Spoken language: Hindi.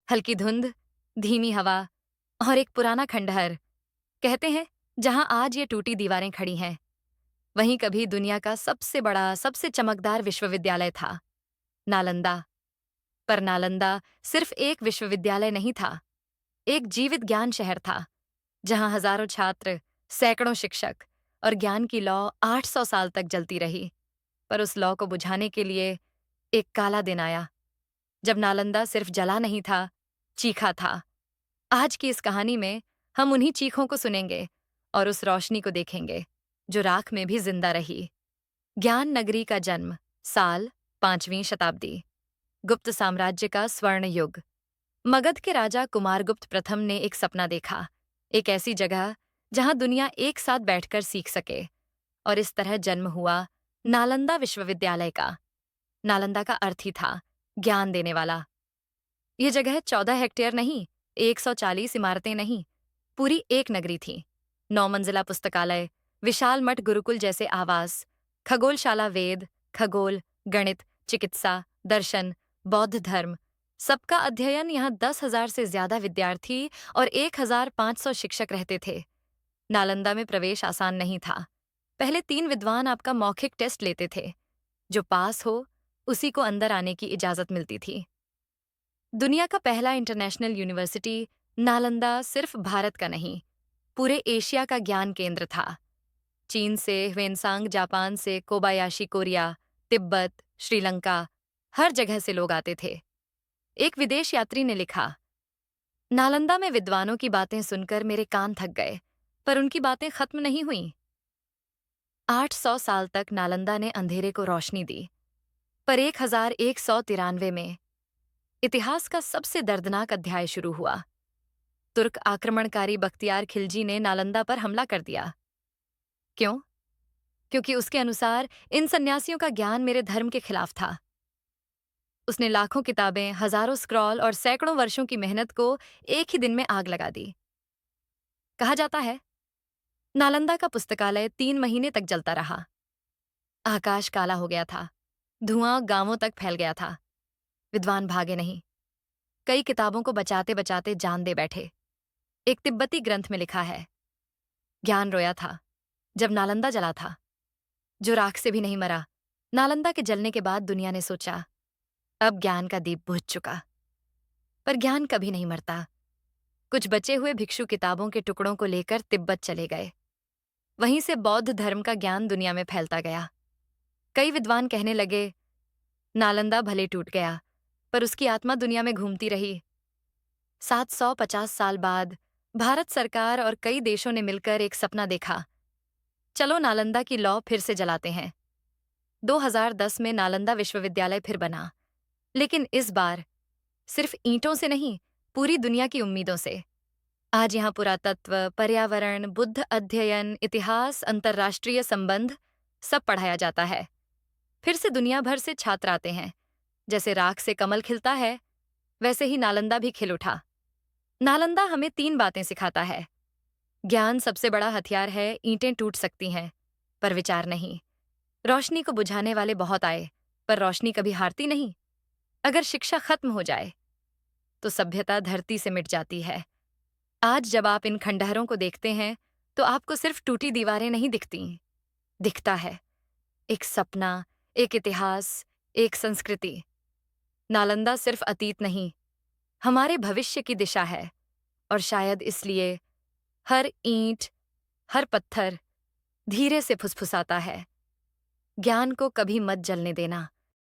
हल्की धुंध, धीमी हवा और एक पुराना खंडहर। कहते हैं जहां आज ये टूटी दीवारें खड़ी हैं, वहीं कभी दुनिया का सबसे बड़ा, सबसे चमकदार विश्वविद्यालय था, नालंदा। पर नालंदा सिर्फ एक विश्वविद्यालय नहीं था, एक जीवित ज्ञान शहर था, जहां हजारों छात्र, सैकड़ों शिक्षक और ज्ञान की लौ 800 साल तक जलती रही। पर उस लौ को बुझाने के लिए एक काला दिन आया, जब नालंदा सिर्फ जला नहीं था, चीखा था। आज की इस कहानी में हम उन्हीं चीखों को सुनेंगे और उस रोशनी को देखेंगे जो राख में भी जिंदा रही। ज्ञान नगरी का जन्म, साल 5वीं शताब्दी, गुप्त साम्राज्य का स्वर्ण युग। मगध के राजा कुमारगुप्त प्रथम ने एक सपना देखा, एक ऐसी जगह जहां दुनिया एक साथ बैठकर सीख सके। और इस तरह जन्म हुआ नालंदा विश्वविद्यालय का। नालंदा का अर्थ ही था ज्ञान देने वाला। यह जगह 14 हेक्टेयर नहीं, 140 इमारतें नहीं, पूरी एक नगरी थी। 9 मंजिला पुस्तकालय, विशाल मठ गुरुकुल जैसे आवास, खगोलशाला, वेद, खगोल, गणित, चिकित्सा, दर्शन, बौद्ध धर्म, सबका अध्ययन। यहाँ 10,000 से ज्यादा विद्यार्थी और 1,500 शिक्षक रहते थे। नालंदा में प्रवेश आसान नहीं था। पहले 3 विद्वान आपका मौखिक टेस्ट लेते थे। जो पास हो, उसी को अंदर आने की इजाजत मिलती थी। दुनिया का पहला इंटरनेशनल यूनिवर्सिटी नालंदा सिर्फ भारत का नहीं, पूरे एशिया का ज्ञान केंद्र था। चीन से ह्वेनसांग, जापान से कोबायाशी, कोरिया, तिब्बत, श्रीलंका, हर जगह से लोग आते थे। एक विदेश यात्री ने लिखा, नालंदा में विद्वानों की बातें सुनकर मेरे कान थक गए, पर उनकी बातें खत्म नहीं हुईं। 800 साल तक नालंदा ने अंधेरे को रोशनी दी, पर 1193 में इतिहास का सबसे दर्दनाक अध्याय शुरू हुआ। तुर्क आक्रमणकारी बख्तियार खिलजी ने नालंदा पर हमला कर दिया। क्यों? क्योंकि उसके अनुसार इन सन्यासियों का ज्ञान मेरे धर्म के खिलाफ था। उसने लाखों किताबें, हजारों स्क्रॉल और सैकड़ों वर्षों की मेहनत को एक ही दिन में आग लगा दी। कहा जाता है नालंदा का पुस्तकालय 3 महीने तक जलता रहा। आकाश काला हो गया था, धुआं गांवों तक फैल गया था। विद्वान भागे नहीं, कई किताबों को बचाते बचाते जान दे बैठे। एक तिब्बती ग्रंथ में लिखा है, ज्ञान रोया था जब नालंदा जला था, जो राख से भी नहीं मरा। नालंदा के जलने के बाद दुनिया ने सोचा, अब ज्ञान का दीप बुझ चुका। पर ज्ञान कभी नहीं मरता। कुछ बचे हुए भिक्षु किताबों के टुकड़ों को लेकर तिब्बत चले गए। वहीं से बौद्ध धर्म का ज्ञान दुनिया में फैलता गया। कई विद्वान कहने लगे, नालंदा भले टूट गया, पर उसकी आत्मा दुनिया में घूमती रही। 750 साल बाद भारत सरकार और कई देशों ने मिलकर एक सपना देखा, चलो नालंदा की लौ फिर से जलाते हैं। 2010 में नालंदा विश्वविद्यालय फिर बना, लेकिन इस बार सिर्फ ईंटों से नहीं, पूरी दुनिया की उम्मीदों से। आज यहाँ पुरातत्व, पर्यावरण, बुद्ध अध्ययन, इतिहास, अंतर्राष्ट्रीय संबंध सब पढ़ाया जाता है। फिर से दुनिया भर से छात्र आते हैं। जैसे राख से कमल खिलता है, वैसे ही नालंदा भी खिल उठा। नालंदा हमें 3 बातें सिखाता है। ज्ञान सबसे बड़ा हथियार है, ईंटें टूट सकती हैं, पर विचार नहीं। रोशनी को बुझाने वाले बहुत आए, पर रोशनी कभी हारती नहीं। अगर शिक्षा खत्म हो जाए, तो सभ्यता धरती से मिट जाती है। आज जब आप इन खंडहरों को देखते हैं, तो आपको सिर्फ टूटी दीवारें नहीं दिखती, दिखता है एक सपना, एक इतिहास, एक संस्कृति। नालंदा सिर्फ अतीत नहीं, हमारे भविष्य की दिशा है। और शायद इसलिए हर ईंट, हर पत्थर धीरे से फुसफुसाता है, ज्ञान को कभी मत जलने देना।